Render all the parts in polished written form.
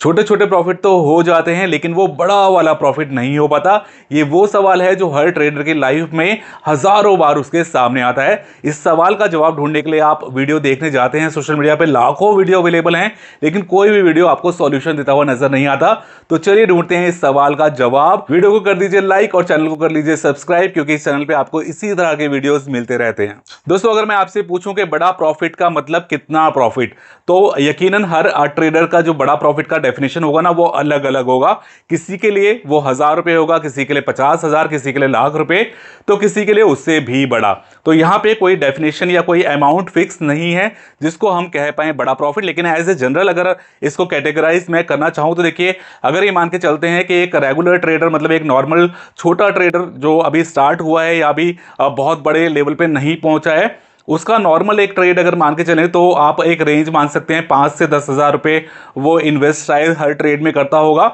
छोटे छोटे प्रॉफिट तो हो जाते हैं लेकिन वो बड़ा वाला प्रॉफिट नहीं हो पाता। ये वो सवाल है जो हर ट्रेडर की लाइफ में हजारों बार उसके सामने आता है। इस सवाल का जवाब ढूंढने के लिए आप वीडियो देखने जाते हैं, सोशल मीडिया पे लाखों वीडियो अवेलेबल हैं, लेकिन कोई भी वीडियो आपको सॉल्यूशन देता हुआ नजर नहीं आता। तो चलिए ढूंढते हैं इस सवाल का जवाब। वीडियो को कर दीजिए लाइक और चैनल को कर लीजिए सब्सक्राइब, क्योंकि इस चैनल पे आपको इसी तरह के वीडियोस मिलते रहते हैं। दोस्तों, अगर मैं आपसे पूछूं कि बड़ा प्रॉफिट का मतलब कितना प्रॉफिट, तो यकीनन हर ट्रेडर का जो बड़ा प्रॉफिट का डेफिनेशन होगा ना वो अलग अलग होगा। किसी के लिए वो 1000 रुपए होगा, किसी के लिए 50,000, किसी के लिए लाख रुपए, तो किसी के लिए उससे भी बड़ा। तो यहां पे कोई डेफिनेशन या कोई अमाउंट फिक्स नहीं है जिसको हम कह पाए बड़ा प्रॉफिट। लेकिन एज ए जनरल अगर इसको कैटेगराइज मैं करना चाहूं तो देखिए, अगर ये मान के चलते हैं कि एक रेगुलर ट्रेडर मतलब एक नॉर्मल छोटा ट्रेडर जो अभी स्टार्ट हुआ है या अभी बहुत बड़े लेवल पे नहीं पहुंचा है, उसका नॉर्मल एक ट्रेड अगर मान के चलें तो आप एक रेंज मान सकते हैं 5 से 10,000 रुपए वो इन्वेस्ट शायद हर ट्रेड में करता होगा।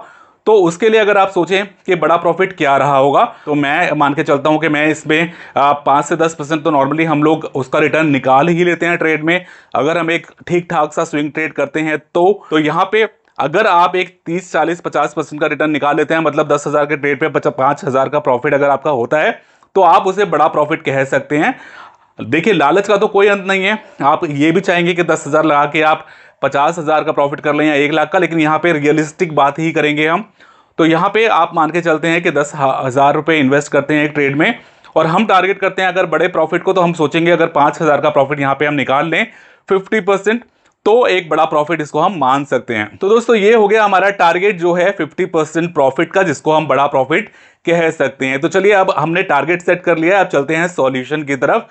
तो उसके लिए अगर आप सोचें कि बड़ा प्रॉफिट क्या रहा होगा, तो मैं मान के चलता हूं कि मैं इसमें 5 से 10% तो नॉर्मली हम लोग उसका रिटर्न निकाल ही लेते हैं ट्रेड में। अगर हम एक ठीक ठाक सा स्विंग ट्रेड करते हैं तो यहां पे अगर आप एक 30, 40, 50% का रिटर्न निकाल लेते हैं, मतलब 10,000 के ट्रेड पे 5,000 का प्रॉफिट अगर आपका होता है, तो आप उसे बड़ा प्रॉफिट कह सकते हैं। देखिए, लालच का तो कोई अंत नहीं है। आप ये भी चाहेंगे कि 10,000 लगा के आप 50,000 का प्रॉफिट कर लें या 1 लाख का, लेकिन यहाँ पे रियलिस्टिक बात ही करेंगे हम। तो यहाँ पे आप मान के चलते हैं कि 10,000 रुपए इन्वेस्ट करते हैं एक ट्रेड में, और हम टारगेट करते हैं अगर बड़े प्रॉफिट को, तो हम सोचेंगे अगर 5,000 का प्रॉफिट यहाँ पे हम निकाल लें 50%, तो एक बड़ा प्रॉफिट इसको हम मान सकते हैं। तो दोस्तों, ये हो गया हमारा टारगेट जो है 50% प्रॉफिट का, जिसको हम बड़ा प्रॉफिट कह सकते हैं। तो चलिए, अब हमने टारगेट सेट कर लिया है, अब चलते हैं सॉल्यूशन की तरफ।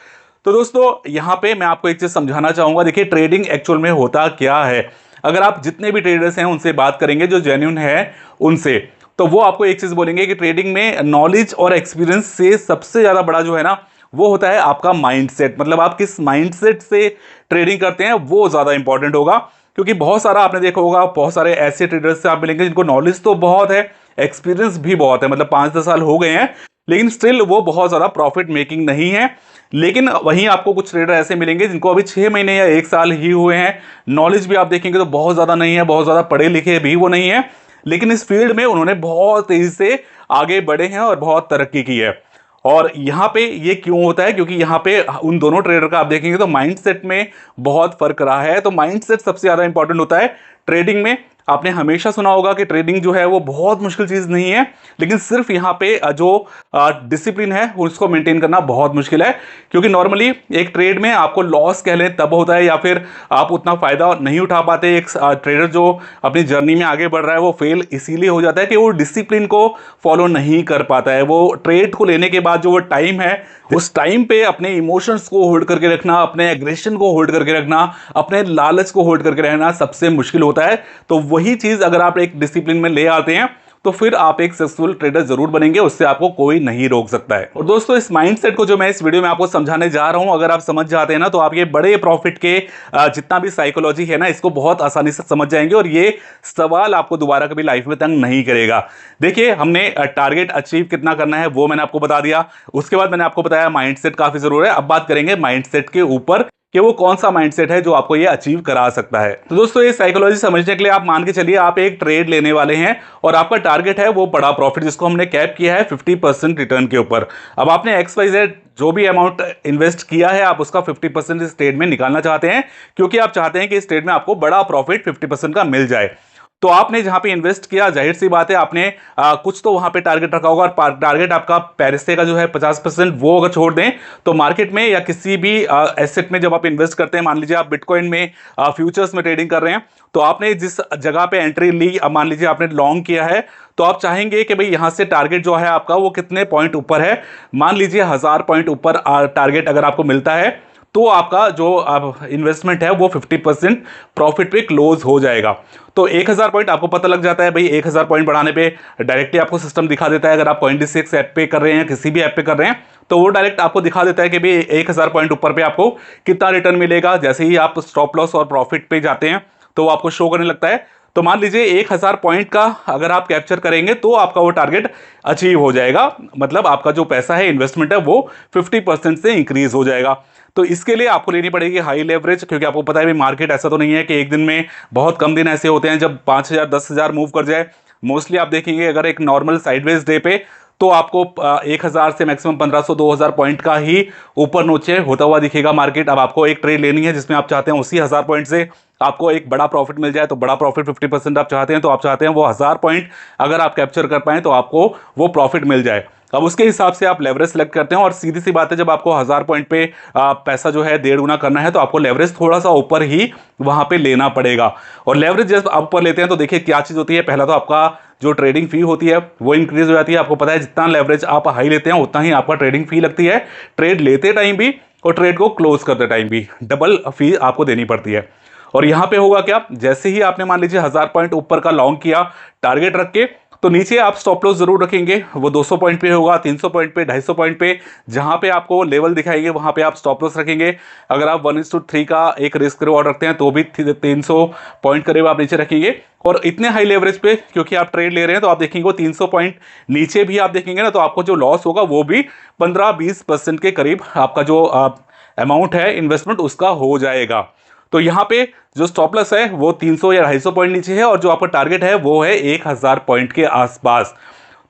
तो दोस्तों, यहां पे मैं आपको एक चीज समझाना चाहूंगा। देखिए, ट्रेडिंग एक्चुअल में होता क्या है, अगर आप जितने भी ट्रेडर्स हैं उनसे बात करेंगे जो जेन्युइन है उनसे, तो वो आपको एक चीज बोलेंगे कि ट्रेडिंग में नॉलेज और एक्सपीरियंस से सबसे ज्यादा बड़ा जो है ना, वो होता है आपका माइंडसेट। मतलब आप किस माइंडसेट से ट्रेडिंग करते हैं वो ज्यादा इंपॉर्टेंट होगा। क्योंकि बहुत सारा आपने देखा होगा, बहुत सारे ऐसे ट्रेडर्स से आप मिलेंगे जिनको नॉलेज तो बहुत है, एक्सपीरियंस भी बहुत है, मतलब 5-10 साल हो गए हैं, लेकिन स्टिल वो बहुत ज्यादा प्रॉफिट मेकिंग नहीं है। लेकिन वहीं आपको कुछ ट्रेडर ऐसे मिलेंगे जिनको अभी 6 महीने या 1 साल ही हुए हैं, नॉलेज भी आप देखेंगे तो बहुत ज्यादा नहीं है, बहुत ज्यादा पढ़े लिखे भी वो नहीं है, लेकिन इस फील्ड में उन्होंने बहुत तेजी से आगे बढ़े हैं और बहुत तरक्की की है। और यहां पे ये क्यों होता है, क्योंकि यहां पे उन दोनों ट्रेडर का आप देखेंगे तो माइंडसेट में बहुत फर्क रहा है। तो माइंडसेट सबसे ज्यादा इंपॉर्टेंट होता है ट्रेडिंग में। आपने हमेशा सुना होगा कि ट्रेडिंग जो है वो बहुत मुश्किल चीज नहीं है, लेकिन सिर्फ यहाँ पे जो डिसिप्लिन है उसको मेंटेन करना बहुत मुश्किल है। क्योंकि नॉर्मली एक ट्रेड में आपको लॉस कह लें तब होता है, या फिर आप उतना फायदा नहीं उठा पाते। एक ट्रेडर जो अपनी जर्नी में आगे बढ़ रहा है वो फेल इसीलिए हो जाता है कि वो डिसिप्लिन को फॉलो नहीं कर पाता है। वो ट्रेड को लेने के बाद जो वो टाइम है, उस टाइम पे अपने इमोशंस को होल्ड करके रखना, अपने एग्रेशन को होल्ड करके रखना, अपने लालच को होल्ड करके रहना सबसे मुश्किल होता है। तो वही चीज अगर आप एक डिसिप्लिन में ले आते हैं तो फिर आप एक सक्सेसफुल ट्रेडर जरूर बनेंगे, उससे आपको कोई नहीं रोक सकता है। और दोस्तों, इस माइंडसेट को जो मैं इस वीडियो में आपको समझाने जा रहा हूं, अगर आप समझ जाते हैं ना, तो आप ये बड़े प्रॉफिट के जितना भी साइकोलॉजी है ना, इसको बहुत आसानी से समझ जाएंगे और ये सवाल आपको दोबारा कभी लाइफ में तंग नहीं करेगा। देखिए, हमने टारगेट अचीव कितना करना है वो मैंने आपको बता दिया। उसके बाद मैंने आपको बताया माइंडसेट काफी जरूरी है। अब बात करेंगे माइंडसेट के ऊपर कि वो कौन सा माइंडसेट है जो आपको ये अचीव करा सकता है। तो दोस्तों, ये साइकोलॉजी समझने के लिए आप मान के चलिए आप एक ट्रेड लेने वाले हैं और आपका टारगेट है वो बड़ा प्रॉफिट, जिसको हमने कैप किया है 50% रिटर्न के ऊपर। अब आपने XYZ जो भी अमाउंट इन्वेस्ट किया है, आप उसका 50% इस ट्रेड में निकालना चाहते हैं, क्योंकि आप चाहते हैं कि इस ट्रेड में आपको बड़ा प्रॉफिट 50% का मिल जाए। तो आपने जहां पे इन्वेस्ट किया, जाहिर सी बात है आपने कुछ तो वहां पे टारगेट रखा होगा, और टारगेट आपका पैरिस का जो है 50%, वो अगर छोड़ दें तो मार्केट में या किसी भी एसेट में जब आप इन्वेस्ट करते हैं, मान लीजिए आप बिटकॉइन में फ्यूचर्स में ट्रेडिंग कर रहे हैं, तो आपने जिस जगह पे एंट्री ली, अब मान लीजिए आपने लॉन्ग किया है, तो आप चाहेंगे कि भाई यहां से टारगेट जो है आपका वो कितने पॉइंट ऊपर है। मान लीजिए 1000 पॉइंट ऊपर टारगेट अगर आपको मिलता है, तो आपका जो इन्वेस्टमेंट है वो 50% प्रॉफिट पे क्लोज हो जाएगा। तो 1000 पॉइंट आपको पता लग जाता है भाई, 1000 पॉइंट बढ़ाने पे डायरेक्टली आपको सिस्टम दिखा देता है। अगर आप CoinDesk ऐप पे कर रहे हैं, किसी भी ऐप पे कर रहे हैं, तो वो डायरेक्ट आपको दिखा देता है कि भाई 1000 पॉइंट ऊपर पे आपको कितना रिटर्न मिलेगा। जैसे ही आप स्टॉप लॉस और प्रॉफिट पे जाते हैं तो वो आपको शो करने लगता है। तो मान लीजिए 1000 पॉइंट का अगर आप कैप्चर करेंगे तो आपका वो टारगेट अचीव हो जाएगा, मतलब आपका जो पैसा है, इन्वेस्टमेंट है, वो 50% से इंक्रीज हो जाएगा। तो इसके लिए आपको लेनी पड़ेगी हाई लेवरेज, क्योंकि आपको पता है भी मार्केट ऐसा तो नहीं है कि एक दिन में, बहुत कम दिन ऐसे होते हैं जब 5000 10,000 मूव कर जाए। मोस्टली आप देखेंगे अगर एक नॉर्मल साइडवेज डे पे तो आपको 1000 से मैक्सिमम 1500 2000 पॉइंट का ही ऊपर नीचे होता हुआ दिखेगा मार्केट। अब आपको एक ट्रेड लेनी है जिसमें आप चाहते हैं उसी 1000 पॉइंट से आपको एक बड़ा प्रॉफिट मिल जाए, तो बड़ा प्रॉफिट 50% आप चाहते हैं, तो आप चाहते हैं वो 1000 पॉइंट अगर आप कैप्चर कर पाएं तो आपको वो प्रॉफिट मिल जाए। अब उसके हिसाब से आप लेवरेज सेलेक्ट करते हैं, और सीधी सी बात है जब आपको 1000 पॉइंट पे पैसा जो है 1.5 गुना करना है तो आपको लेवरेज थोड़ा सा ऊपर ही वहां पे लेना पड़ेगा। और लेवरेज जब आप ऊपर लेते हैं तो देखिए क्या चीज होती है, पहला तो आपका जो ट्रेडिंग फी होती है वो इंक्रीज हो जाती है। आपको पता है जितना लेवरेज आप हाई लेते हैं उतना ही आपका ट्रेडिंग फी लगती है, ट्रेड लेते टाइम भी और ट्रेड को क्लोज करते टाइम भी डबल फी आपको देनी पड़ती है। और यहां पे होगा क्या, जैसे ही आपने मान लीजिए 1000 पॉइंट ऊपर का लॉन्ग किया टारगेट रख के, तो नीचे आप स्टॉप लॉस जरूर रखेंगे, वो 200 पॉइंट पे होगा, 300 पॉइंट पे, 250 पॉइंट पे, जहां पे आपको लेवल दिखाएंगे वहां पे आप स्टॉप लॉस रखेंगे। अगर आप 1:3 का एक रिस्क रिवॉर्ड रखते हैं तो भी 300 पॉइंट करीब आप नीचे रखेंगे। और इतने हाई लेवरेज पे क्योंकि आप ट्रेड ले रहे हैं तो आप देखेंगे वो 300 पॉइंट नीचे भी आप देखेंगे ना, तो आपको जो लॉस होगा वो भी 15-20% के करीब आपका जो अमाउंट है इन्वेस्टमेंट उसका हो जाएगा। तो यहाँ पे जो स्टॉप लॉस है वो 300 या 250 पॉइंट नीचे है, और जो आपका टारगेट है वो है 1000 पॉइंट के आसपास।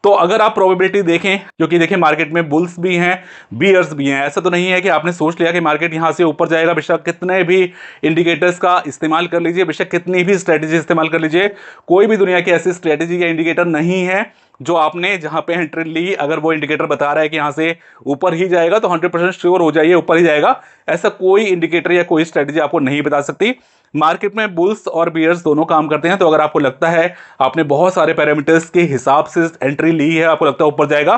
तो अगर आप प्रोबेबिलिटी देखें, क्योंकि देखिए मार्केट में बुल्स भी हैं बियर्स भी हैं, ऐसा तो नहीं है कि आपने सोच लिया कि मार्केट यहाँ से ऊपर जाएगा, बेशक कितने भी इंडिकेटर्स का इस्तेमाल कर लीजिए, बेशक कितनी भी स्ट्रेटेजी इस्तेमाल कर लीजिए, कोई भी दुनिया की ऐसी स्ट्रेटेजी या इंडिकेटर नहीं है जो आपने जहां पे एंट्री ली अगर वो इंडिकेटर बता रहा है कि यहां से ऊपर ही जाएगा तो 100% श्योर हो जाइए ऊपर ही जाएगा। ऐसा कोई इंडिकेटर या कोई स्ट्रेटेजी आपको नहीं बता सकती। मार्केट में बुल्स और बियर्स दोनों काम करते हैं, तो अगर आपको लगता है आपने बहुत सारे पैरामीटर्स के हिसाब से एंट्री ली है, आपको लगता है ऊपर जाएगा,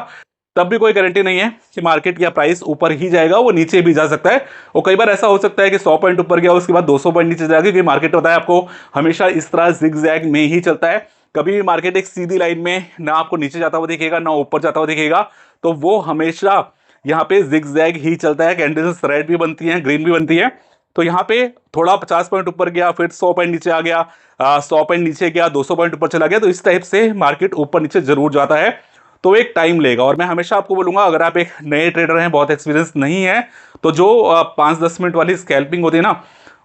तब भी कोई गारंटी नहीं है कि मार्केट का प्राइस ऊपर ही जाएगा, वो नीचे भी जा सकता है। और कई बार ऐसा हो सकता है कि 100 पॉइंट ऊपर गया उसके बाद 200 पॉइंट नीचे जाएगा, क्योंकि मार्केट होता है आपको हमेशा इस तरह जिगजैग में ही चलता है। कभी भी मार्केट एक सीधी लाइन में ना आपको नीचे जाता हुआ दिखेगा ना ऊपर जाता हुआ दिखेगा, तो वो हमेशा यहाँ पे जिगजैग ही चलता है। कैंडल्स रेड भी बनती हैं, ग्रीन भी बनती है। तो यहाँ पे थोड़ा 50 पॉइंट ऊपर गया, फिर 100 पॉइंट नीचे आ गया, 100 पॉइंट नीचे गया, 200 पॉइंट ऊपर चला गया, तो इस टाइप से मार्केट ऊपर नीचे जरूर जाता है। तो एक टाइम लेगा, और मैं हमेशा आपको बोलूंगा अगर आप एक नए ट्रेडर हैं, बहुत एक्सपीरियंस नहीं है, तो जो 5-10 मिनट वाली स्कैल्पिंग होती है ना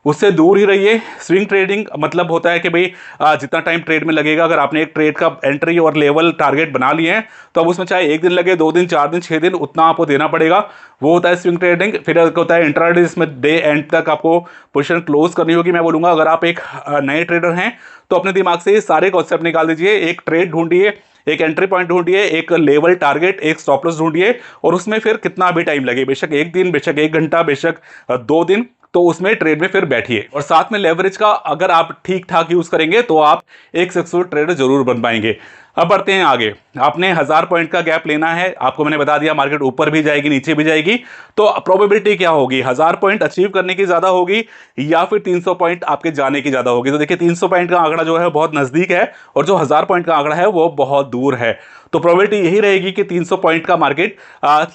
उससे दूर ही रहिए। स्विंग ट्रेडिंग मतलब होता है कि भाई जितना टाइम ट्रेड में लगेगा, अगर आपने एक ट्रेड का एंट्री और लेवल टारगेट बना लिए हैं तो अब उसमें चाहे 1 दिन लगे, 2 दिन, 4 दिन, 6 दिन, उतना आपको देना पड़ेगा। वो होता है स्विंग ट्रेडिंग। फिर होता है इंट्राडे, जिसमें डे एंड तक आपको पोजीशन क्लोज करनी होगी। मैं बोलूंगा अगर आप एक नए ट्रेडर हैं तो अपने दिमाग से ये सारे कॉन्सेप्ट निकाल दीजिए। एक ट्रेड ढूंढिए, एक एंट्री पॉइंट ढूंढिए, एक लेवल टारगेट, एक स्टॉप लॉस ढूंढिए, और उसमें फिर कितना भी टाइम लगे, बेशक 1 दिन, बेशक 1 घंटा, बेशक 2 दिन, तो उसमें ट्रेड में फिर बैठिए। और साथ में लेवरेज का अगर आप ठीक ठाक यूज करेंगे तो आप एक सक्सेसफुल ट्रेडर जरूर बन पाएंगे। अब बढ़ते हैं आगे। आपने 1000 पॉइंट का गैप लेना है, आपको मैंने बता दिया मार्केट ऊपर भी जाएगी नीचे भी जाएगी, तो प्रोबेबिलिटी क्या होगी, 1000 पॉइंट अचीव करने की ज्यादा होगी या फिर 300 पॉइंट आपके जाने की ज्यादा होगी। तो देखिए 300 पॉइंट का आंकड़ा जो है बहुत नजदीक है, और जो 1000 पॉइंट का आंकड़ा है वो बहुत दूर है। तो प्रोबेबिलिटी यही रहेगी कि 300 पॉइंट का मार्केट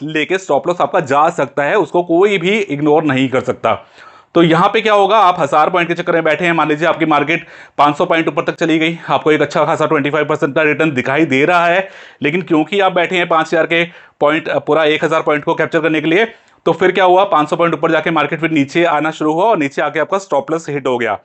लेके स्टॉप लॉस आपका जा सकता है, उसको कोई भी इग्नोर नहीं कर सकता। तो यहां पे क्या होगा, आप 1000 पॉइंट के चक्कर में बैठे हैं, मान लीजिए आपकी मार्केट 500 पॉइंट ऊपर तक चली गई, आपको एक अच्छा खासा 25% का रिटर्न दिखाई दे रहा है, लेकिन क्योंकि आप बैठे हैं 5000 के पॉइंट पूरा 1000 पॉइंट को कैप्चर करने के लिए, तो फिर क्या हुआ, 500 पॉइंट ऊपर जाके मार्केट फिर नीचे आना शुरू हुआ, और नीचे आके आपका स्टॉप लॉस हिट हो गया।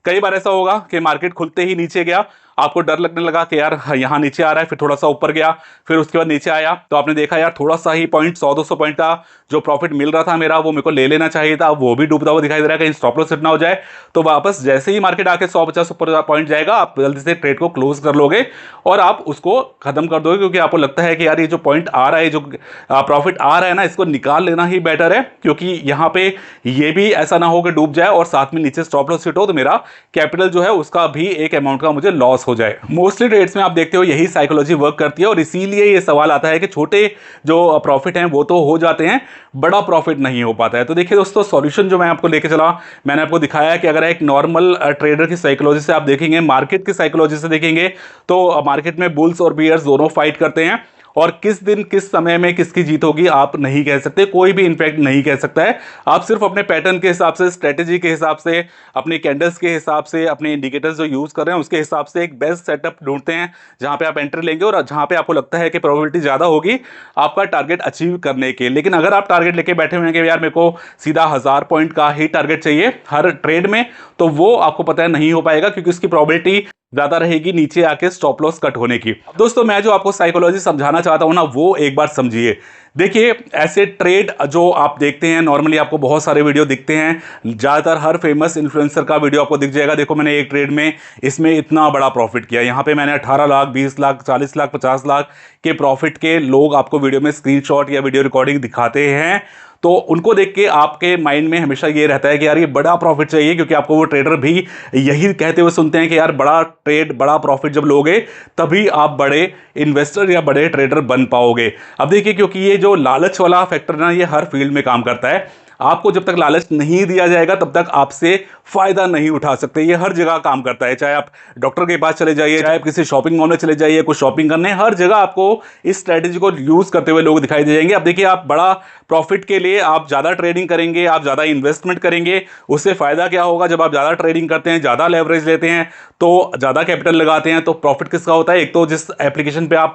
कई बार ऐसा होगा कि मार्केट खुलते ही नीचे गया, आपको डर लगने लगा कि यार यहां नीचे आ रहा है, फिर थोड़ा सा ऊपर गया, फिर उसके बाद नीचे आया, तो आपने देखा यार थोड़ा सा ही पॉइंट 100-200 पॉइंट का जो प्रॉफिट मिल रहा था मेरा, वो मेरे को ले लेना चाहिए था, वो भी डूबता हुआ दिखाई दे रहा है, कहीं स्टॉप लॉस हिट ना हो जाए। तो वापस जैसे ही मार्केट आके 100-50 ऊपर पॉइंट जाएगा, आप जल्दी से ट्रेड को क्लोज कर लोगे और आप उसको खत्म कर दोगे, क्योंकि आपको लगता है कि यार ये जो पॉइंट आ रहा है, जो प्रॉफिट आ रहा है ना, इसको निकाल लेना ही बेटर है, क्योंकि यहाँ पे ये भी ऐसा ना हो कि डूब जाए और साथ में नीचे स्टॉप लॉस हिट हो, तो मेरा कैपिटल जो है उसका भी एक अमाउंट का मुझे लॉस हो जाए। मोस्टली ट्रेड्स में आप देखते हो यही साइकोलॉजी वर्क करती है, और इसीलिए ये सवाल आता है कि छोटे जो प्रॉफिट हैं वो तो हो जाते हैं, बड़ा प्रॉफिट नहीं हो पाता है। तो देखिए दोस्तों, सॉल्यूशन जो मैं आपको लेके चला, मैंने आपको दिखाया कि अगर एक नॉर्मल ट्रेडर की साइकोलॉजी से आप देखेंगे, मार्केट की साइकोलॉजी से देखेंगे, तो मार्केट में बुल्स और बियर्स दोनों फाइट करते हैं, और किस दिन किस समय में किसकी जीत होगी आप नहीं कह सकते, कोई भी इनफैक्ट नहीं कह सकता है। आप सिर्फ अपने पैटर्न के हिसाब से, स्ट्रेटेजी के हिसाब से, अपनी कैंडल्स के हिसाब से, अपने इंडिकेटर्स जो यूज कर रहे हैं उसके हिसाब से एक बेस्ट सेटअप ढूंढते हैं जहां पे आप एंट्री लेंगे और जहां पे आपको लगता है कि प्रोबेबिलिटी ज्यादा होगी आपका टारगेट अचीव करने के। लेकिन अगर आप टारगेट लेके बैठे हुए हैं कि यार मेरे को सीधा 1000 पॉइंट का ही टारगेट चाहिए हर ट्रेड में, तो वो आपको पता है नहीं हो पाएगा, क्योंकि उसकी प्रोबेबिलिटी ज्यादा रहेगी नीचे आके स्टॉप लॉस कट होने की। दोस्तों मैं जो आपको साइकोलॉजी समझाना चाहता हूं ना, वो एक बार समझिए। देखिए ऐसे ट्रेड जो आप देखते हैं नॉर्मली, आपको बहुत सारे वीडियो दिखते हैं, ज्यादातर हर फेमस इन्फ्लुएंसर का वीडियो आपको दिख जाएगा। देखो मैंने एक ट्रेड में इसमें इतना बड़ा प्रॉफिट किया, यहाँ पे मैंने 18 लाख, 20 लाख, 40 लाख, 50 लाख के प्रॉफिट के लोग आपको वीडियो में स्क्रीनशॉट या वीडियो रिकॉर्डिंग दिखाते हैं। तो उनको देख के आपके माइंड में हमेशा ये रहता है कि यार ये बड़ा प्रॉफिट चाहिए, क्योंकि आपको वो ट्रेडर भी यही कहते हुए सुनते हैं कि यार बड़ा ट्रेड, बड़ा प्रॉफिट जब लोगे तभी आप बड़े इन्वेस्टर या बड़े ट्रेडर बन पाओगे। अब देखिए, क्योंकि ये जो लालच वाला फैक्टर ना, ये हर फील्ड में काम करता है। आपको जब तक लालच नहीं दिया जाएगा तब तक आपसे फायदा नहीं उठा सकते। ये हर जगह काम करता है, चाहे आप डॉक्टर के पास चले जाइए, चाहे आप किसी शॉपिंग मॉल में चले जाइए कुछ शॉपिंग करने, हर जगह आपको इस स्ट्रेटेजी को यूज करते हुए लोग दिखाई दे जाएंगे। अब देखिए, आप बड़ा प्रॉफिट के लिए आप ज्यादा ट्रेडिंग करेंगे, आप ज्यादा इन्वेस्टमेंट करेंगे, उससे फायदा क्या होगा? जब आप ज्यादा ट्रेडिंग करते हैं, ज्यादा लेवरेज लेते हैं, तो ज्यादा कैपिटल लगाते हैं, तो प्रॉफिट किसका होता है? एक तो जिस एप्लीकेशन पे आप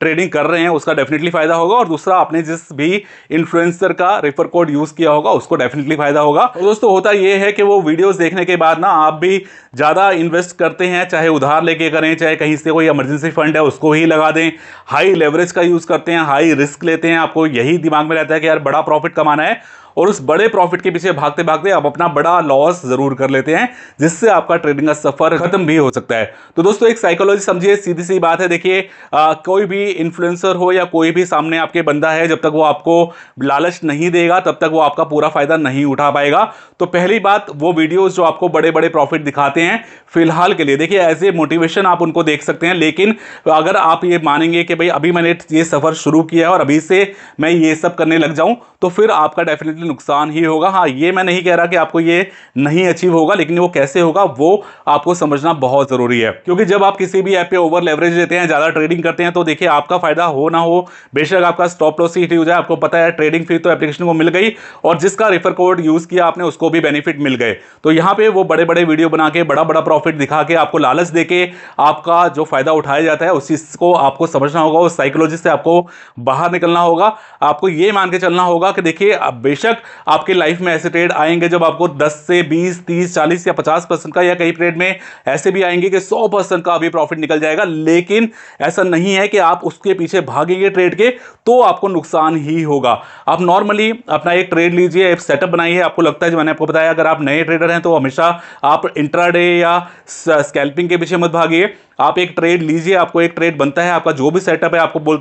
ट्रेडिंग कर रहे हैं उसका डेफिनेटली फायदा होगा, और दूसरा आपने जिस भी इन्फ्लुएंसर का रेफर कोड यूज किया होगा उसको डेफिनेटली फायदा होगा। तो दोस्तों होता यह है कि वो वीडियोस देखने के बाद ना आप भी ज्यादा इन्वेस्ट करते हैं, चाहे उधार लेके करें, चाहे कहीं से कोई इमरजेंसी फंड है उसको ही लगा दें, हाई लेवरेज का यूज करते हैं, हाई रिस्क लेते हैं। आपको यही दिमाग में रहता है कि यार बड़ा प्रॉफिट कमाना है, और उस बड़े प्रॉफिट के पीछे भागते भागते आप अपना बड़ा लॉस जरूर कर लेते हैं, जिससे आपका ट्रेडिंग का सफर खत्म भी हो सकता है। तो दोस्तों एक साइकोलॉजी समझिए, सीधी सी बात है। देखिए कोई भी इन्फ्लुएंसर हो या कोई भी सामने आपके बंदा है, जब तक वो आपको लालच नहीं देगा तब तक वो आपका पूरा फायदा नहीं उठा पाएगा। तो पहली बात, वो वीडियोस जो आपको बड़े बड़े प्रॉफिट दिखाते हैं फिलहाल के लिए, देखिए एज ए मोटिवेशन आप उनको देख सकते हैं, लेकिन अगर आप ये मानेंगे कि भाई अभी मैंने ये सफर शुरू किया है और अभी से मैं ये सब करने लग जाऊं, तो फिर आपका डेफिनेटली नुकसान ही होगा। हाँ, ये मैं नहीं कह रहा कि आपको ये नहीं अचीव होगा, लेकिन वो कैसे होगा वो आपको समझना बहुत जरूरी है। क्योंकि जब आप किसी भी ऐप पे ओवर लेवरेज लेते हैं, ज्यादा ट्रेडिंग करते हैं, तो देखिए आपका फायदा हो ना हो, बेशक आपका स्टॉप लॉस हिट हो जाए, आपको पता है ट्रेडिंग फी तो एप्लीकेशन को मिल गई, और जिसका रेफर कोड यूज किया आपने उसको भी बेनिफिट मिल गए। तो यहां पे वो बड़े बड़े वीडियो बना के बड़ा बड़ा प्रॉफिट दिखा के आपको लालच देके आपका जो फायदा उठाया जाता है उस चीज को आपको समझना होगा, उस साइकोलॉजी से आपको बाहर निकलना होगा। आपको ये मान के चलना होगा कि देखिए बेशक आपके लाइफ में ऐसे ट्रेड आएंगे जब आपको 10 से 20, 30, 40 या 50% का, या कई ट्रेड में ऐसे भी आएंगे कि 100% का भी प्रॉफिट निकल जाएगा। लेकिन ऐसा नहीं है कि आप उसके पीछे भागेंगे ट्रेड के तो आपको नुकसान ही होगा। आप नॉर्मली अपना एक ट्रेड लीजिए, एक सेटअप बनाइए। आपको लगता है, जो मैंने आपको बताया, अगर आप नए ट्रेडर हैं तो हमेशा आप इंट्राडे या स्कैल्पिंग के पीछे मत भागिए। आप एक ट्रेड लीजिए, आपको एक ट्रेड बनता है, आपका जो भी सेटअप है, आपको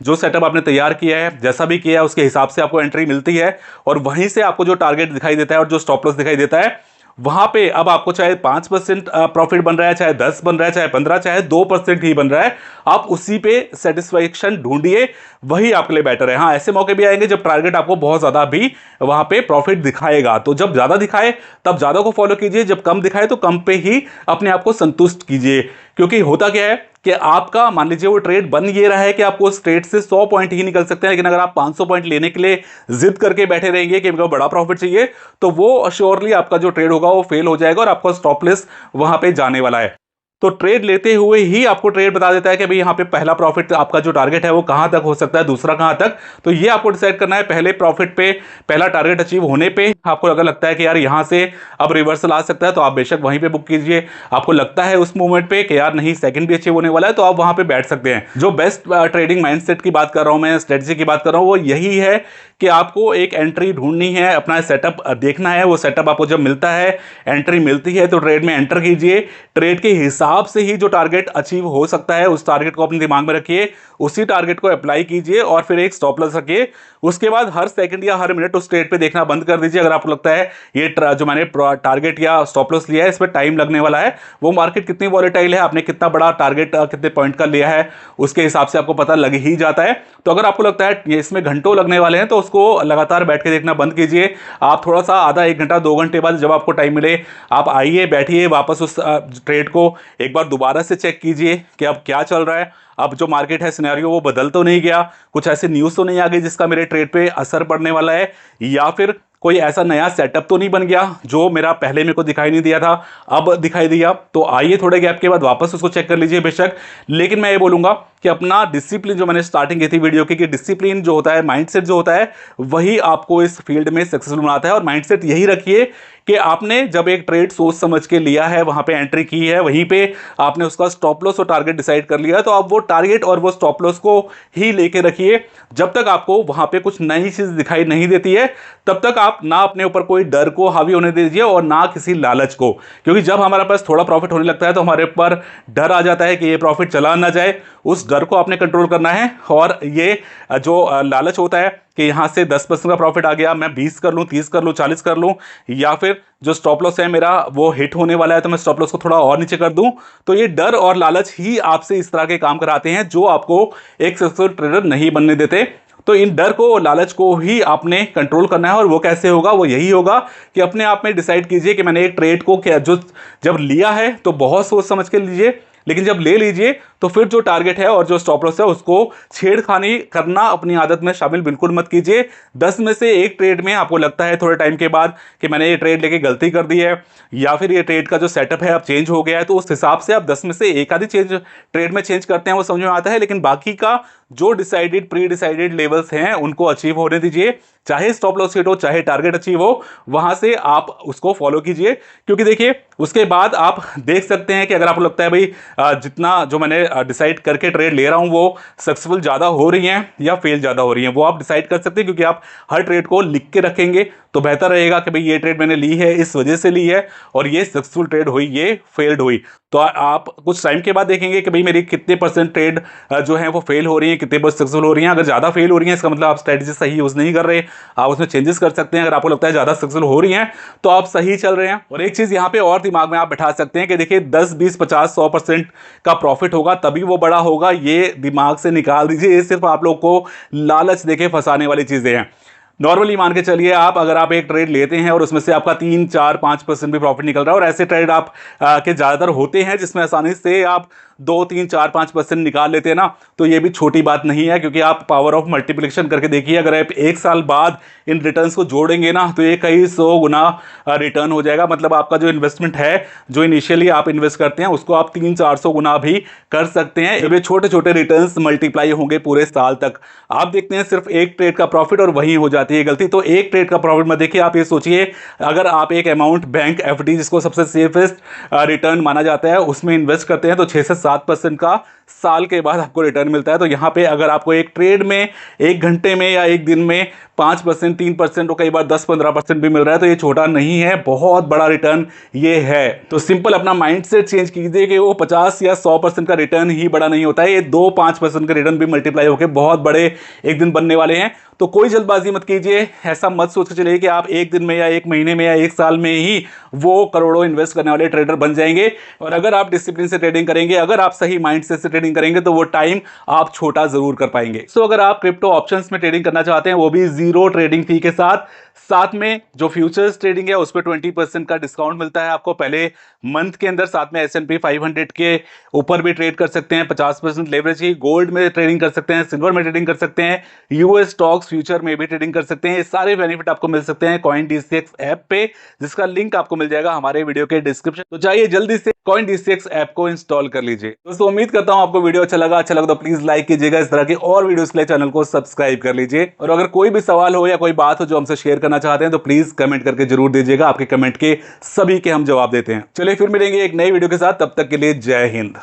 जो सेटअप आपने तैयार किया है, जैसा भी किया है उसके हिसाब से आपको एंट्री मिलती है, और वहीं से आपको जो टारगेट दिखाई देता है और जो स्टॉप लॉस दिखाई देता है, वहां पे अब आपको चाहे 5% प्रॉफिट बन रहा है, चाहे 10 बन रहा है, चाहे 15, चाहे 2% ही बन रहा है, आप उसी पे सेटिस्फैक्शन ढूंढिए, वही आपके लिए बेटर है। हाँ, ऐसे मौके भी आएंगे जब टारगेट आपको बहुत ज्यादा भी वहां पे प्रॉफिट दिखाएगा, तो जब ज्यादा दिखाए तब ज्यादा को फॉलो कीजिए, जब कम दिखाए तो कम पे ही अपने आप को संतुष्ट कीजिए। क्योंकि होता क्या है कि आपका, मान लीजिए वो ट्रेड बन ये रहा है कि आपको उस ट्रेड से 100 पॉइंट ही निकल सकते हैं, लेकिन अगर आप 500 पॉइंट लेने के लिए जिद करके बैठे रहेंगे कि मेरे को बड़ा प्रॉफिट चाहिए, तो वो श्योरली आपका जो ट्रेड होगा वो फेल हो जाएगा और आपका स्टॉप लॉस वहां पे जाने वाला है। तो ट्रेड लेते हुए ही आपको ट्रेड बता देता है कि भाई यहाँ पे पहला प्रॉफिट आपका जो टारगेट है वो कहां तक हो सकता है, दूसरा कहां तक। तो ये आपको डिसाइड करना है। पहले प्रॉफिट पे, पहला टारगेट अचीव होने पे आपको अगर लगता है कि यार यहां से अब रिवर्सल आ सकता है, तो आप बेशक वहीं पे बुक कीजिए। आपको लगता है उस मोमेंट पे कि यार नहीं, सेकंड भी अचीव होने वाला है, तो आप वहां पे बैठ सकते हैं। जो बेस्ट ट्रेडिंग माइंडसेट की बात कर रहा हूं मैं, स्ट्रेटजी की बात कर रहा हूं, वो यही है कि आपको एक एंट्री ढूंढनी है, अपना सेटअप देखना है। वो सेटअप आपको जब मिलता है, एंट्री मिलती है, तो ट्रेड में एंटर कीजिए। ट्रेड के हिसाब से ही जो टारगेट अचीव हो सकता है उस टारगेट को अपने दिमाग में रखिए, उसी टारगेट को अप्लाई कीजिए, और फिर एक स्टॉप लॉस रखिए। उसके बाद हर सेकंड या हर मिनट उस ट्रेड पे देखना बंद कर दीजिए। अगर आपको लगता है ये जो मैंने टारगेट या स्टॉप लॉस लिया है इस पर टाइम लगने वाला है, वो मार्केट कितनी वॉलेटाइल है, आपने कितना बड़ा टारगेट कितने पॉइंट का लिया है, उसके हिसाब से आपको पता लग ही जाता है। तो अगर आपको लगता है ये इसमें घंटों लगने वाले हैं, तो उसको लगातार बैठ के देखना बंद कीजिए। आप थोड़ा सा आधा 1 घंटा 2 घंटे बाद जब आपको टाइम मिले, आप आइए, बैठिए, वापस उस ट्रेड को एक बार दोबारा से चेक कीजिए कि अब क्या चल रहा है, अब जो मार्केट है सिनेरियो वो बदल तो नहीं गया, कुछ ऐसी न्यूज़ तो नहीं आ गई जिसका मेरे ट्रेड पे असर पड़ने वाला है, या फिर कोई ऐसा नया सेटअप तो नहीं बन गया जो मेरा पहले मेरे को दिखाई नहीं दिया था अब दिखाई दिया। तो आइए थोड़े गैप के बाद वापस उसको चेक कर लीजिए बेशक, लेकिन मैं ये बोलूंगा कि अपना डिसिप्लिन, जो मैंने स्टार्टिंग की थी वीडियो की, कि डिसिप्लिन जो होता है, माइंडसेट जो होता है, वही आपको इस फील्ड में सक्सेसफुल बनाता है। और माइंडसेट यही रखिए कि आपने जब एक ट्रेड सोच समझ के लिया है, वहां पे एंट्री की है, वहीं पे आपने उसका स्टॉप लॉस और टारगेट डिसाइड कर लिया है, तो आप वो टारगेट और वो स्टॉप लॉस को ही लेके रखिए। जब तक आपको वहां पे कुछ नई चीज दिखाई नहीं देती है, तब तक आप ना अपने ऊपर कोई डर को हावी होने दीजिए और ना किसी लालच को, क्योंकि जब हमारे पास थोड़ा प्रॉफिट होने लगता है तो हमारे ऊपर डर आ जाता है कि ये प्रॉफिट चला ना जाए। उस डर को आपने कंट्रोल करना है। और ये जो लालच होता है कि यहां से 10% का प्रॉफिट आ गया, मैं 20 कर लूं, 30 कर लूं, 40 कर लूं, या फिर जो स्टॉप लॉस है मेरा वो हिट होने वाला है तो मैं स्टॉप लॉस को थोड़ा और नीचे कर दूं, तो ये डर और लालच ही आपसे इस तरह के काम कराते हैं जो आपको एक सक्सेसफुल ट्रेडर नहीं बनने देते। तो इन डर को, लालच को ही आपने कंट्रोल करना है। और वो कैसे होगा? वो यही होगा कि अपने आप में डिसाइड कीजिए कि मैंने एक ट्रेड को क्या, जो जब लिया है तो बहुत सोच समझ के लीजिए, लेकिन जब ले लीजिए तो फिर जो टारगेट है और जो स्टॉप लॉस है उसको छेड़खानी करना अपनी आदत में शामिल बिल्कुल मत कीजिए। 10 में से एक ट्रेड में आपको लगता है थोड़े टाइम के बाद कि मैंने ये ट्रेड लेके गलती कर दी है, या फिर ये ट्रेड का जो सेटअप है अब चेंज हो गया है, तो उस हिसाब से आप 10 में से एक आधी चेंज ट्रेड में चेंज करते हैं, वो समझ में आता है। लेकिन बाकी का जो डिसाइडेड, प्री डिसाइडेड लेवल्स हैं उनको अचीव होने दीजिए, चाहे स्टॉप लॉस हिट हो, चाहे टारगेट अचीव हो, वहां से आप उसको फॉलो कीजिए। क्योंकि देखिए उसके बाद आप देख सकते हैं कि अगर आपको लगता है भाई जितना जो मैंने डिसाइड करके ट्रेड ले रहा हूं वो सक्सेसफुल ज्यादा हो रही हैं या फेल ज्यादा हो रही हैं, वो आप डिसाइड कर सकते हैं, क्योंकि आप हर ट्रेड को लिख के रखेंगे तो बेहतर रहेगा कि भाई ये ट्रेड मैंने ली है, इस वजह से ली है, और ये सक्सेसफुल ट्रेड हुई, ये फेल्ड हुई। तो आप कुछ टाइम के बाद देखेंगे कि भाई मेरी कितने परसेंट ट्रेड जो है वो फेल हो रही है, कितने परसेंट सक्सेसफुल हो रही हैं। अगर ज्यादा फेल हो रही हैं इसका मतलब आप स्ट्रेटजी सही यूज नहीं कर रहे, आप उसमें चेंजेस कर सकते हैं। अगर आपको लगता है ज्यादा सक्सेसफुल हो रही हैं तो आप सही चल रहे हैं। और एक चीज यहां पे और दिमाग में आप बैठा सकते हैं कि देखिए 10, 20, 50, 100% का प्रॉफिट होगा तभी वो बड़ा होगा, ये दिमाग से निकाल दीजिए। ये सिर्फ आप लोग को लालच देके फंसाने वाली चीजें हैं। नॉर्मली मान के चलिए आप, अगर आप एक ट्रेड लेते हैं और उसमें से आपका 3, 4, 5% भी प्रॉफिट निकल रहा है, और ऐसे ट्रेड आप के ज्यादातर होते हैं जिसमें आसानी से आप 2, 3, 4, 5% निकाल लेते हैं ना, तो ये भी छोटी बात नहीं है। क्योंकि आप पावर ऑफ मल्टीप्लिकेशन करके देखिए, अगर आप एक साल बाद इन रिटर्न्स को जोड़ेंगे ना तो ये कई 100 गुना रिटर्न हो जाएगा। मतलब आपका जो इन्वेस्टमेंट है, जो इनिशियली आप इन्वेस्ट करते हैं, उसको आप 300-400 गुना भी कर सकते हैं। जब ये छोटे छोटे रिटर्न्स मल्टीप्लाई होंगे पूरे साल तक, आप देखते हैं सिर्फ एक ट्रेड का प्रॉफिट और वहीं हो जाती है गलती। तो एक ट्रेड का प्रॉफिट मत देखिए, आप ये सोचिए अगर आप एक अमाउंट बैंक एफडी, जिसको सबसे सेफेस्ट रिटर्न माना जाता है, उसमें इन्वेस्ट करते हैं तो 6 से 7% का साल के बाद आपको रिटर्न मिलता है। तो यहां पे अगर आपको एक ट्रेड में 1 घंटे में या एक दिन में 5%, 3% और कई बार 10-15% भी मिल रहा है, तो ये छोटा नहीं है, बहुत बड़ा रिटर्न ये है। तो सिंपल अपना माइंडसेट चेंज कीजिए कि वो 50 या 100% का रिटर्न ही बड़ा नहीं होता है, ये 2-5% का रिटर्न भी मल्टीप्लाई होकर बहुत बड़े एक दिन बनने वाले हैं। तो कोई जल्दबाजी मत कीजिए, ऐसा मत सोच के चलिए कि आप एक दिन में या एक महीने में या एक साल में ही वो करोड़ों इन्वेस्ट करने वाले ट्रेडर बन जाएंगे। और अगर आप डिसिप्लिन से ट्रेडिंग करेंगे, अगर आप सही माइंडसेट से ट्रेडिंग करेंगे, तो वो टाइम आप छोटा जरूर कर पाएंगे। सो अगर आप क्रिप्टो ऑप्शंस में ट्रेडिंग करना चाहते हैं, वो भी 0 ट्रेडिंग फी के साथ में जो फ्यूचर्स ट्रेडिंग है उस पर 20% का डिस्काउंट मिलता है आपको पहले मंथ के अंदर। साथ में S&P 500 के ऊपर भी ट्रेड कर सकते हैं, 50% लेवरेज की, गोल्ड में ट्रेडिंग कर सकते हैं, सिल्वर में ट्रेडिंग कर सकते हैं, यूएस स्टॉक्स फ्यूचर में भी ट्रेडिंग कर सकते हैं। ये सारे बेनिफिट आपको मिल सकते हैं CoinDCX ऐप पे, जिसका लिंक आपको मिल जाएगा हमारे वीडियो के डिस्क्रिप्शन। तो जाइए जल्दी से CoinDCX ऐप को इंस्टॉल कर लीजिए। दोस्तों उम्मीद करता हूं आपको वीडियो अच्छा लगा तो प्लीज लाइक कीजिएगा, इस तरह के और वीडियोस के लिए चैनल को सब्सक्राइब कर लीजिए। और अगर कोई भी सवाल हो या कोई बात हो जो हमसे शेयर करना चाहते हैं तो प्लीज कमेंट करके जरूर दीजिएगा, आपके कमेंट के सभी के हम जवाब देते हैं। चलिए फिर मिलेंगे एक नई वीडियो के साथ, तब तक के लिए जय हिंद।